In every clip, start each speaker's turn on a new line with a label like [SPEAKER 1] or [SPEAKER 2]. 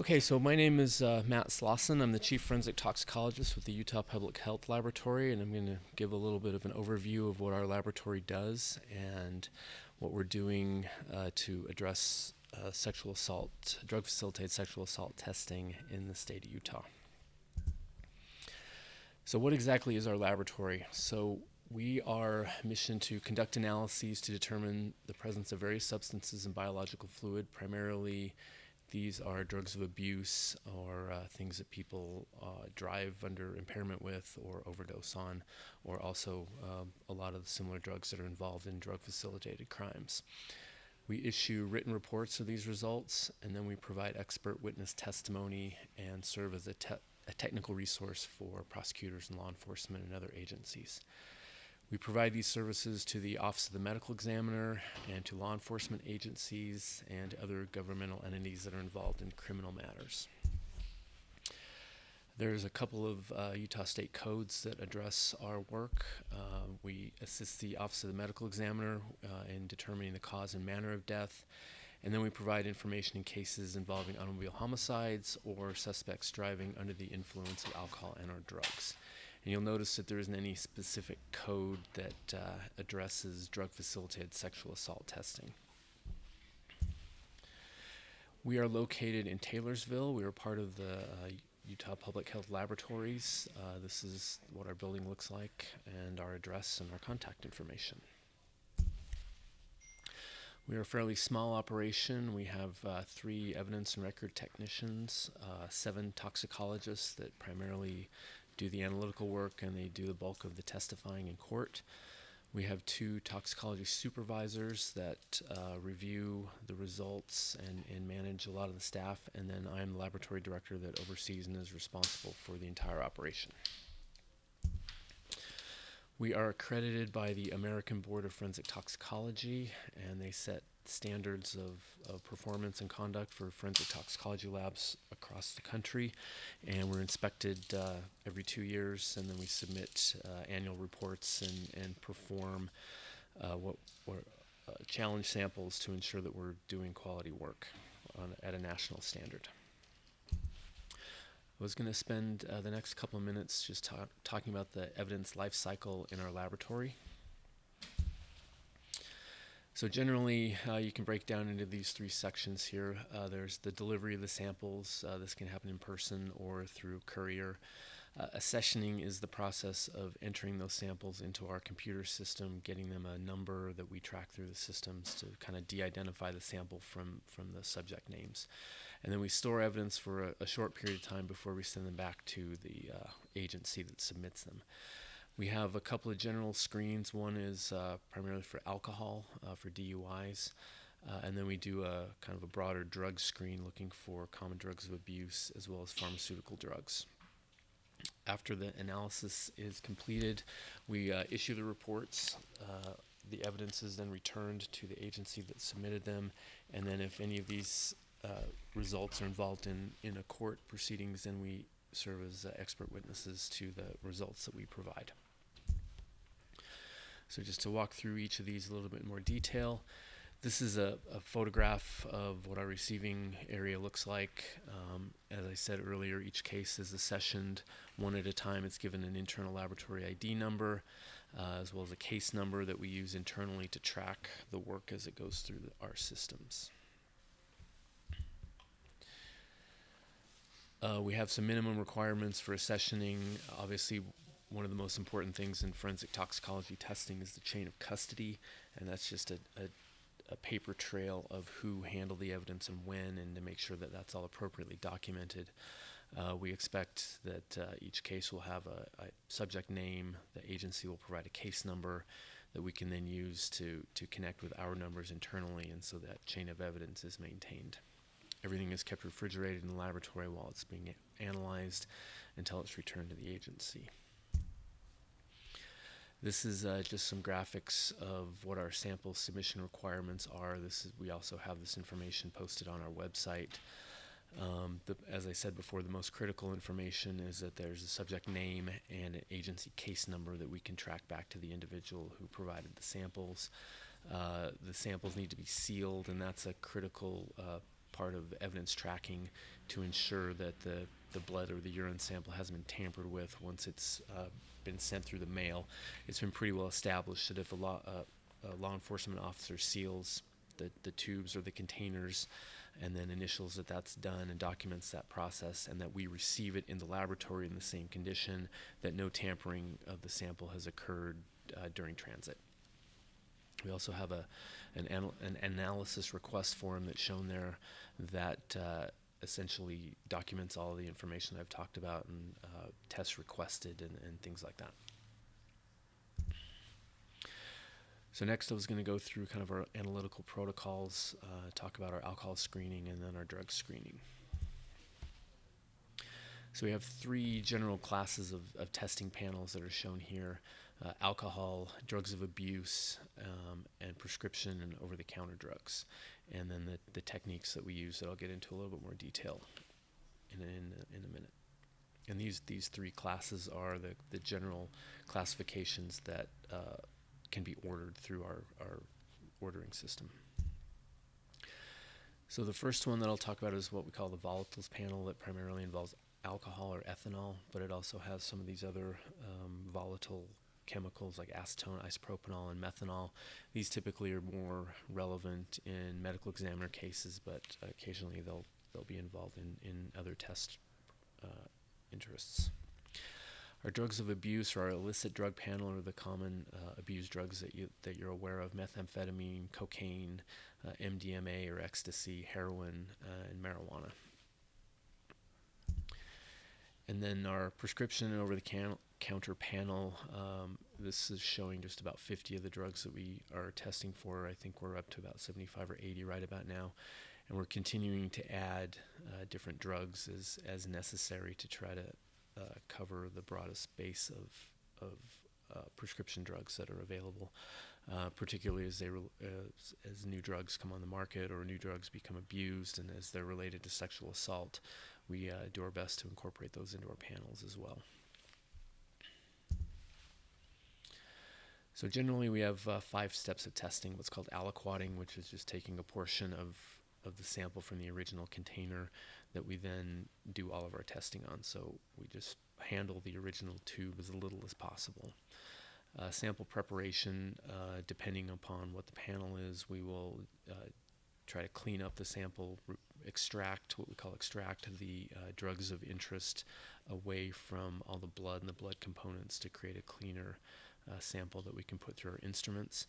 [SPEAKER 1] Okay, so my name is Matt Slawson. I'm the Chief Forensic Toxicologist with the Utah Public Health Laboratory, and I'm going to give a little bit of an overview of what our laboratory does and what we're doing to address sexual assault, drug-facilitated sexual assault testing in the state of Utah. So what exactly is our laboratory? So we are mission to conduct analyses to determine the presence of various substances in biological fluid. Primarily, these are drugs of abuse or things that people drive under impairment with or overdose on, or also a lot of the similar drugs that are involved in drug-facilitated crimes. We issue written reports of these results, and then we provide expert witness testimony and serve as a technical resource for prosecutors and law enforcement and other agencies. We provide these services to the Office of the Medical Examiner and to law enforcement agencies and other governmental entities that are involved in criminal matters. There's a couple of Utah state codes that address our work. We assist the Office of the Medical Examiner in determining the cause and manner of death, and then we provide information in cases involving automobile homicides or suspects driving under the influence of alcohol and or drugs. And you'll notice that there isn't any specific code that addresses drug-facilitated sexual assault testing. We are located in Taylorsville. We are part of the Utah Public Health Laboratories. This is what our building looks like, and our address and our contact information. We are a fairly small operation. We have 3 evidence and record technicians, 7 toxicologists that primarily do the analytical work, and they do the bulk of the testifying in court. We have 2 toxicology supervisors that review the results and manage a lot of the staff, and then I'm the laboratory director that oversees and is responsible for the entire operation. We are accredited by the American Board of Forensic Toxicology, and they set standards of performance and conduct for forensic toxicology labs across the country, and we're inspected every 2 years, and then we submit annual reports and perform challenge samples to ensure that we're doing quality work at a national standard. I was going to spend the next couple of minutes just talking about the evidence life cycle in our laboratory. So generally, you can break down into these 3 sections here. There's the delivery of the samples. This can happen in person or through courier. Accessioning is the process of entering those samples into our computer system, getting them a number that we track through the systems to kind of de-identify the sample from the subject names. And then we store evidence for a short period of time before we send them back to the agency that submits them. We have a couple of general screens. One is primarily for alcohol, for DUIs, and then we do a kind of a broader drug screen looking for common drugs of abuse as well as pharmaceutical drugs. After the analysis is completed, we issue the reports. The evidence is then returned to the agency that submitted them, and then if any of these results are involved in a court proceedings, then we serve as expert witnesses to the results that we provide. So just to walk through each of these a little bit more detail, this is a photograph of what our receiving area looks like. As I said earlier, each case is accessioned one at a time. It's given an internal laboratory ID number, as well as a case number that we use internally to track the work as it goes through our systems. We have some minimum requirements for accessioning. Obviously, one of the most important things in forensic toxicology testing is the chain of custody, and that's just a paper trail of who handled the evidence and when, and to make sure that that's all appropriately documented. We expect that each case will have a subject name. The agency will provide a case number that we can then use to connect with our numbers internally, and so that chain of evidence is maintained. Everything is kept refrigerated in the laboratory while it's being analyzed until it's returned to the agency. This is just some graphics of what our sample submission requirements are. We also have this information posted on our website. As I said before, the most critical information is that there's a subject name and an agency case number that we can track back to the individual who provided the samples. The samples need to be sealed, and that's a critical part of evidence tracking to ensure that the blood or the urine sample hasn't been tampered with once it's been sent through the mail. It's been pretty well established that if a law enforcement officer seals the tubes or the containers and then initials that that's done and documents that process, and that we receive it in the laboratory in the same condition, that no tampering of the sample has occurred during transit. We also have an analysis request form that's shown there that essentially documents all the information I've talked about, and tests requested and things like that. So next I was going to go through kind of our analytical protocols, talk about our alcohol screening and then our drug screening. So we have three general classes of testing panels that are shown here: alcohol, drugs of abuse, and prescription and over-the-counter drugs. And then the techniques that we use that I'll get into a little bit more detail in a minute. And these three classes are the general classifications that can be ordered through our ordering system. So the first one that I'll talk about is what we call the Volatiles panel, that primarily involves alcohol or ethanol, but it also has some of these other volatile chemicals like acetone, isopropanol, and methanol. These typically are more relevant in medical examiner cases, but occasionally they'll be involved in other test interests. Our drugs of abuse, or our illicit drug panel, are the common abused drugs that you're aware of: methamphetamine, cocaine, MDMA or ecstasy, heroin, and marijuana. And then our prescription and over-the-counter panel, this is showing just about 50 of the drugs that we are testing for. I think we're up to about 75 or 80 right about now. And we're continuing to add different drugs as necessary to try to cover the broadest base of prescription drugs that are available, particularly as new drugs come on the market or new drugs become abused, and as they're related to sexual assault. We do our best to incorporate those into our panels as well. So generally we have 5 steps of testing: what's called aliquoting, which is just taking a portion of the sample from the original container that we then do all of our testing on. So we just handle the original tube as little as possible. Sample preparation, depending upon what the panel is, we will try to clean up the sample, extract the drugs of interest away from all the blood and the blood components to create a cleaner sample that we can put through our instruments.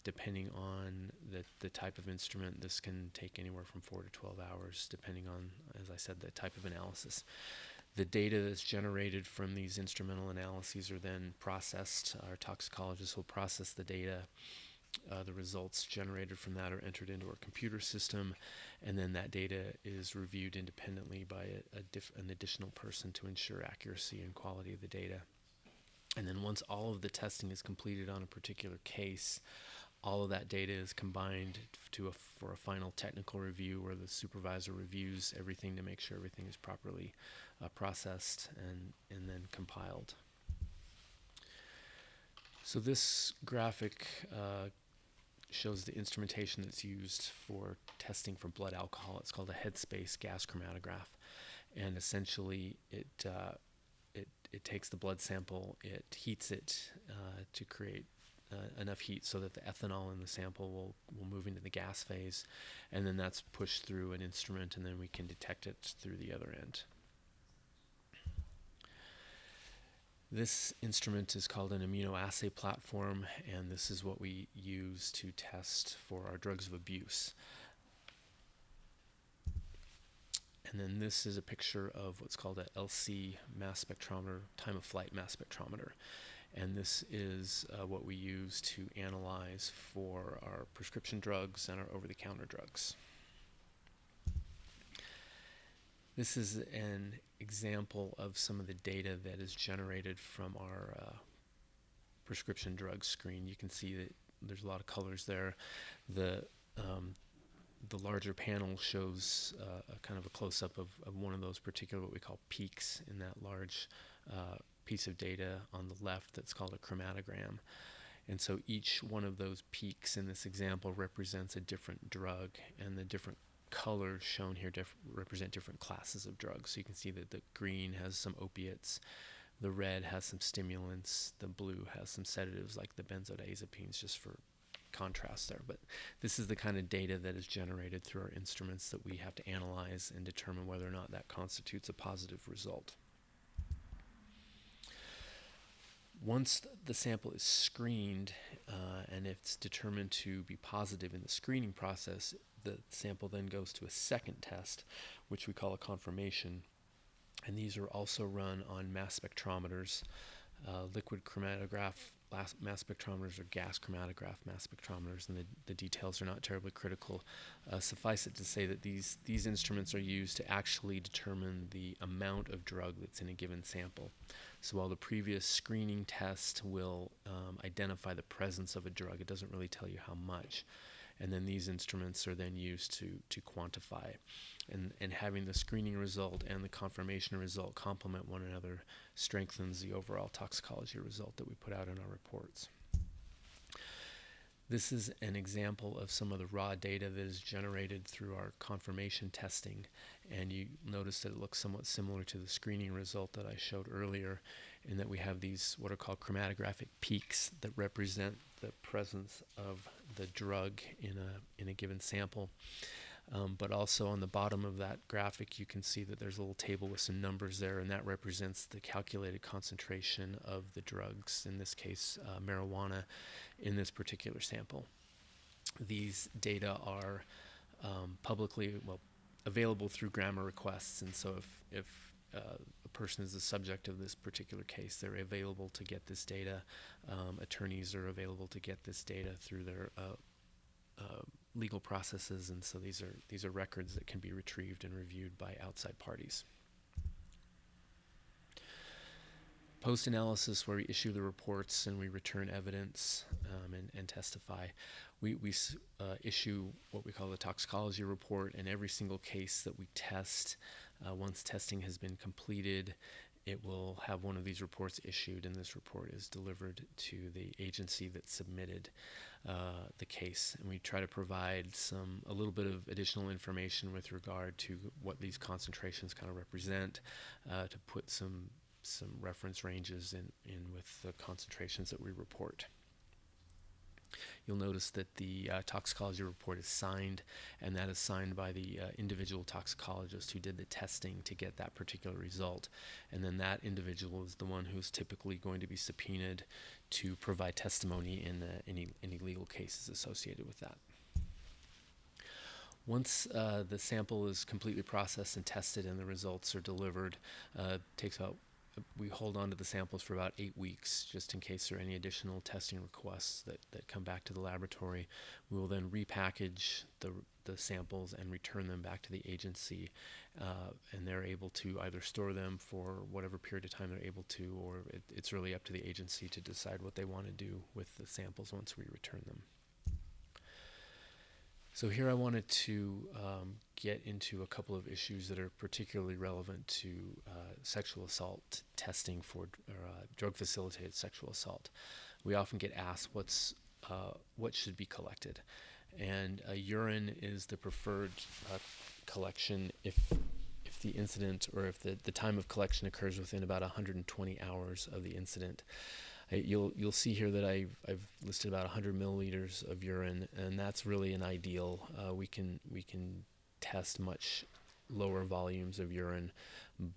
[SPEAKER 1] Depending on the type of instrument, this can take anywhere from 4 to 12 hours, depending on, as I said, the type of analysis. The data that's generated from these instrumental analyses are then processed. Our toxicologists will process the data. The results generated from that are entered into our computer system, and then that data is reviewed independently by an additional person to ensure accuracy and quality of the data. And then once all of the testing is completed on a particular case, all of that data is combined for a final technical review, where the supervisor reviews everything to make sure everything is properly processed and then compiled. So this graphic shows the instrumentation that's used for testing for blood alcohol. It's called a headspace gas chromatograph, and essentially it takes the blood sample, it heats it to create enough heat so that the ethanol in the sample will move into the gas phase, and then that's pushed through an instrument, and then we can detect it through the other end. This instrument is called an immunoassay platform, and this is what we use to test for our drugs of abuse. And then this is a picture of what's called a LC mass spectrometer, time of flight mass spectrometer. And this is what we use to analyze for our prescription drugs and our over-the-counter drugs. This is an example of some of the data that is generated from our prescription drug screen. You can see that there's a lot of colors there. The larger panel shows a kind of a close-up of one of those particular, what we call peaks in that large piece of data on the left that's called a chromatogram. And so each one of those peaks in this example represents a different drug, and the different colors shown here represent different classes of drugs. So you can see that the green has some opiates, the red has some stimulants, the blue has some sedatives like the benzodiazepines, just for contrast there. But this is the kind of data that is generated through our instruments that we have to analyze and determine whether or not that constitutes a positive result. Once the sample is screened and it's determined to be positive in the screening process, the sample then goes to a second test, which we call a confirmation. And these are also run on mass spectrometers, liquid chromatograph mass spectrometers or gas chromatograph mass spectrometers, and the details are not terribly critical. Suffice it to say that these instruments are used to actually determine the amount of drug that's in a given sample. So while the previous screening test will identify the presence of a drug, it doesn't really tell you how much. And then these instruments are then used to quantify. And having the screening result and the confirmation result complement one another strengthens the overall toxicology result that we put out in our reports. This is an example of some of the raw data that is generated through our confirmation testing, and you notice that it looks somewhat similar to the screening result that I showed earlier, in that we have these what are called chromatographic peaks that represent the presence of the drug in a given sample. But also on the bottom of that graphic, you can see that there's a little table with some numbers there, and that represents the calculated concentration of the drugs, in this case marijuana, in this particular sample. These data are publicly available through grammar requests, and so if a person is the subject of this particular case, they're available to get this data. Attorneys are available to get this data through their legal processes, and so these are records that can be retrieved and reviewed by outside parties. Post-analysis, where we issue the reports and we return evidence and testify, we issue what we call the toxicology report, and every single case that we test, once testing has been completed, it will have one of these reports issued, and this report is delivered to the agency that submitted the case. And we try to provide a little bit of additional information with regard to what these concentrations kind of represent, to put some reference ranges in with the concentrations that we report. You'll notice that the toxicology report is signed, and that is signed by the individual toxicologist who did the testing to get that particular result. And then that individual is the one who's typically going to be subpoenaed to provide testimony in any legal cases associated with that. Once the sample is completely processed and tested and the results are delivered, we hold on to the samples for about 8 weeks, just in case there are any additional testing requests that come back to the laboratory. We will then repackage the samples and return them back to the agency, and they're able to either store them for whatever period of time they're able to, or it's really up to the agency to decide what they want to do with the samples once we return them. So here I wanted to get into a couple of issues that are particularly relevant to sexual assault testing for drug-facilitated sexual assault. We often get asked what should be collected, and urine is the preferred collection if the incident, or if the time of collection occurs within about 120 hours of the incident. You'll see here that I've listed about 100 milliliters of urine, and that's really an ideal. We can test much lower volumes of urine,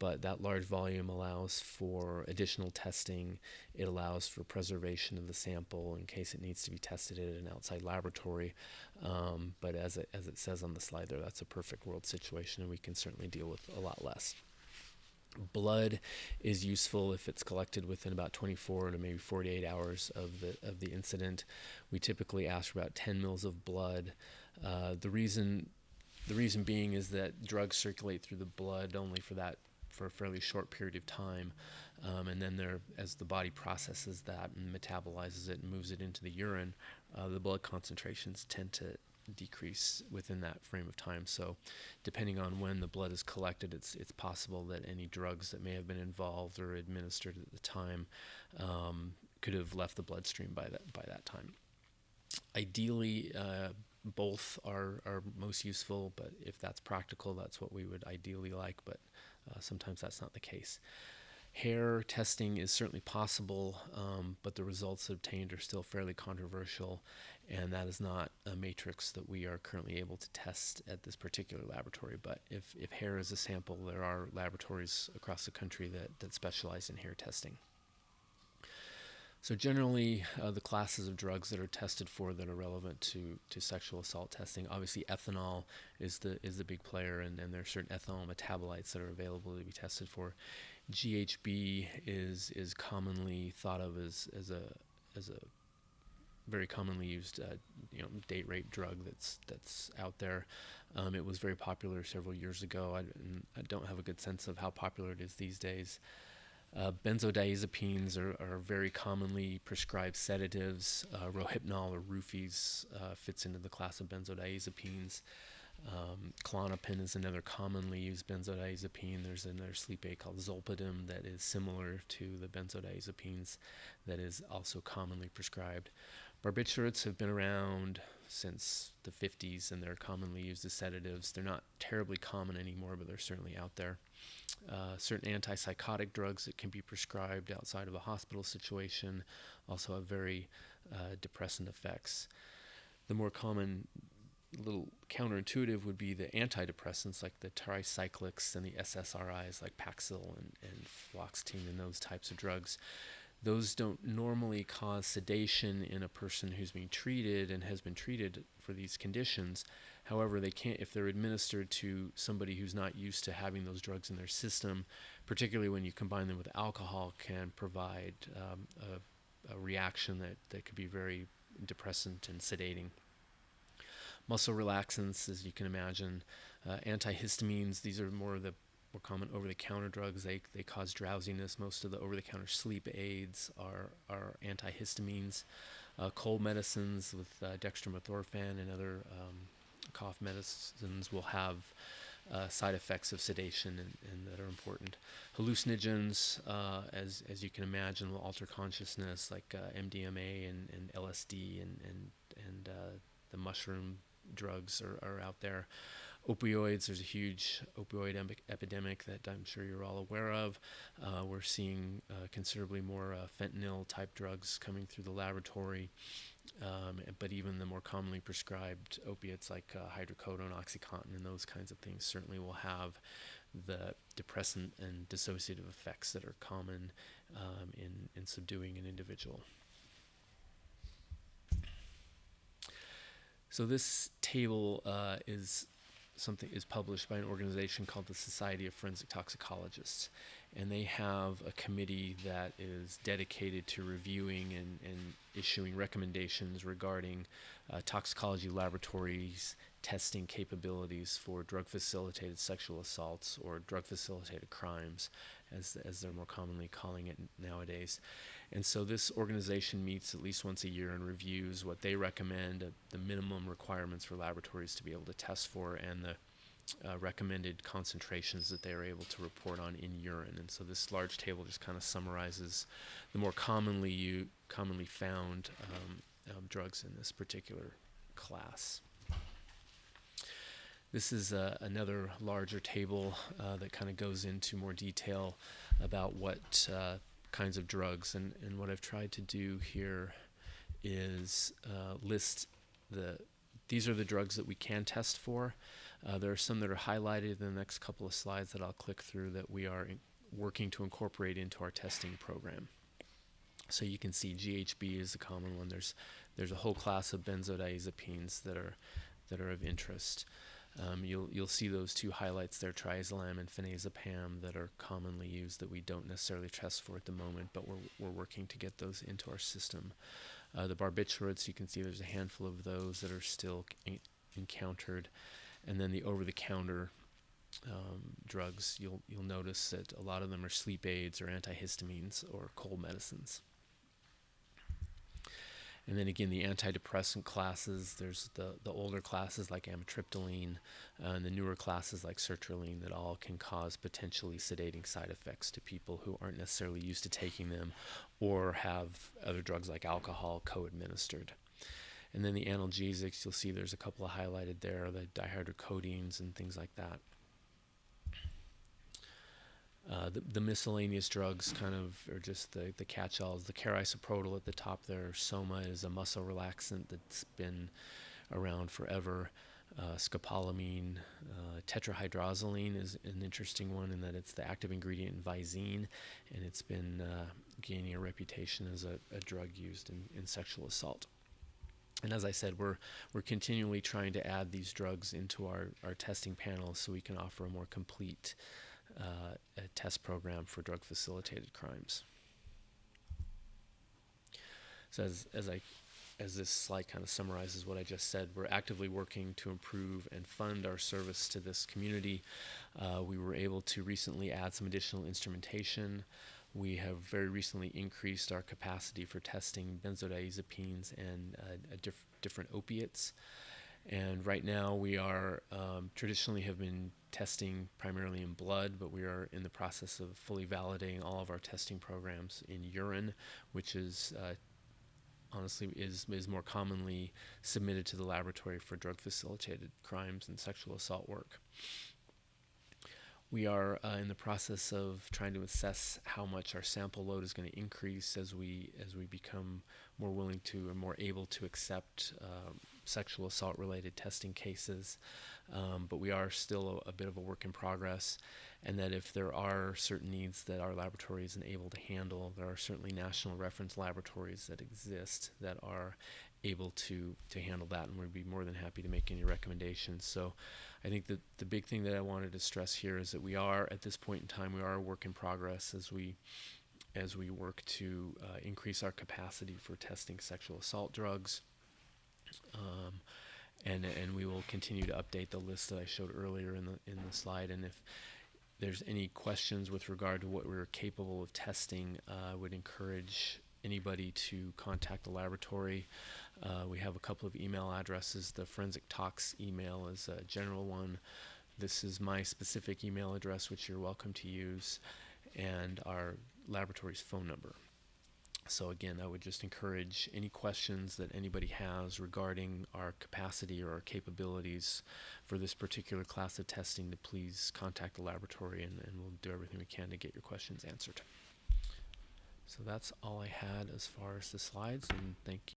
[SPEAKER 1] but that large volume allows for additional testing. It allows for preservation of the sample in case it needs to be tested at an outside laboratory. But as it says on the slide there, that's a perfect world situation, and we can certainly deal with a lot less. Blood is useful if it's collected within about 24 to maybe 48 hours of the incident. We typically ask for about 10 mils of blood. The reason being is that drugs circulate through the blood only for a fairly short period of time, and then as the body processes that and metabolizes it and moves it into the urine, the blood concentrations tend to decrease within that frame of time. So depending on when the blood is collected, it's possible that any drugs that may have been involved or administered at the time could have left the bloodstream by that time. Ideally, both are most useful, but if that's practical, that's what we would ideally like, but sometimes that's not the case. Hair testing is certainly possible, but the results obtained are still fairly controversial, and that is not a matrix that we are currently able to test at this particular laboratory. But if hair is a sample, there are laboratories across the country that specialize in hair testing. So generally, the classes of drugs that are tested for that are relevant to sexual assault testing, obviously ethanol is the big player, and there are certain ethanol metabolites that are available to be tested for. GHB is commonly thought of as a very commonly used date rape drug that's out there. It was very popular several years ago. I don't have a good sense of how popular it is these days. Benzodiazepines are very commonly prescribed sedatives. Rohypnol or Roofies fits into the class of benzodiazepines. Klonopin is another commonly used benzodiazepine. There's another sleep aid called Zolpidem that is similar to the benzodiazepines that is also commonly prescribed. Barbiturates have been around since the 50s, and they're commonly used as sedatives. They're not terribly common anymore, but they're certainly out there. Certain antipsychotic drugs that can be prescribed outside of a hospital situation also have very depressant effects. The more common, little counterintuitive, would be the antidepressants like the tricyclics and the SSRIs like Paxil and fluoxetine and those types of drugs. Those don't normally cause sedation in a person who's being treated and has been treated for these conditions. However, they can't, if they're administered to somebody who's not used to having those drugs in their system, particularly when you combine them with alcohol, can provide a reaction that could be very depressant and sedating. Muscle relaxants, as you can imagine. Antihistamines, these are more common over-the-counter drugs. They cause drowsiness. Most of the over-the-counter sleep aids are antihistamines. Cold medicines with dextromethorphan and other cough medicines will have side effects of sedation and that are important. Hallucinogens, as you can imagine, will alter consciousness, like MDMA and LSD and the mushroom drugs are out there. Opioids, there's a huge opioid epidemic that I'm sure you're all aware of. We're seeing considerably more fentanyl-type drugs coming through the laboratory, but even the more commonly prescribed opiates like hydrocodone, OxyContin, and those kinds of things certainly will have the depressant and dissociative effects that are common in subduing an individual. So this table is published by an organization called the Society of Forensic Toxicologists, and they have a committee that is dedicated to reviewing and issuing recommendations regarding toxicology laboratories testing capabilities for drug-facilitated sexual assaults, or drug-facilitated crimes, as they're more commonly calling it nowadays. And so this organization meets at least once a year and reviews what they recommend, the minimum requirements for laboratories to be able to test for, and the recommended concentrations that they are able to report on in urine. And so this large table just kind of summarizes the more commonly found drugs in this particular class. This is another larger table that kind of goes into more detail about what kinds of drugs, and what I've tried to do here is list these are the drugs that we can test for. There are some that are highlighted in the next couple of slides that I'll click through that we are working to incorporate into our testing program. So you can see GHB is a common one. There's a whole class of benzodiazepines that are of interest. You'll see those two highlights there, triazolam and phenazepam, that are commonly used that we don't necessarily test for at the moment, but we're working to get those into our system. The barbiturates, you can see there's a handful of those that are still encountered. And then the over-the-counter drugs, you'll notice that a lot of them are sleep aids or antihistamines or cold medicines. And then again, the antidepressant classes, there's the older classes like amitriptyline, and the newer classes like sertraline that all can cause potentially sedating side effects to people who aren't necessarily used to taking them or have other drugs like alcohol co-administered. And then the analgesics, you'll see there's a couple of highlighted there, the dihydrocodeines and things like that. The miscellaneous drugs kind of are just the catch-alls. The carisoprotol at the top there, Soma, is a muscle relaxant that's been around forever. Scopolamine, tetrahydrozoline is an interesting one in that it's the active ingredient in Visine, and it's been gaining a reputation as a drug used in sexual assault. And as I said, we're continually trying to add these drugs into our testing panel so we can offer a more complete test program for drug-facilitated crimes. So as this slide kind of summarizes what I just said, we're actively working to improve and fund our service to this community. We were able to recently add some additional instrumentation. We have very recently increased our capacity for testing benzodiazepines and different opiates. And right now we are traditionally have been testing primarily in blood, but we are in the process of fully validating all of our testing programs in urine, which is honestly is more commonly submitted to the laboratory for drug-facilitated crimes and sexual assault work. We are in the process of trying to assess how much our sample load is going to increase as we become more willing to and more able to accept sexual assault related testing cases. But we are still a bit of a work in progress, and that if there are certain needs that our laboratory isn't able to handle, there are certainly national reference laboratories that exist that are able to handle that, and we'd be more than happy to make any recommendations. So I think that the big thing that I wanted to stress here is that we are, at this point in time, we are a work in progress as we work to increase our capacity for testing sexual assault drugs. And we will continue to update the list that I showed earlier in the slide. And if there's any questions with regard to what we're capable of testing, I would encourage anybody to contact the laboratory. We have a couple of email addresses. The Forensic Tox email is a general one. This is my specific email address, which you're welcome to use, and our laboratory's phone number. So again, I would just encourage any questions that anybody has regarding our capacity or our capabilities for this particular class of testing to please contact the laboratory, and we'll do everything we can to get your questions answered. So that's all I had as far as the slides, and thank you.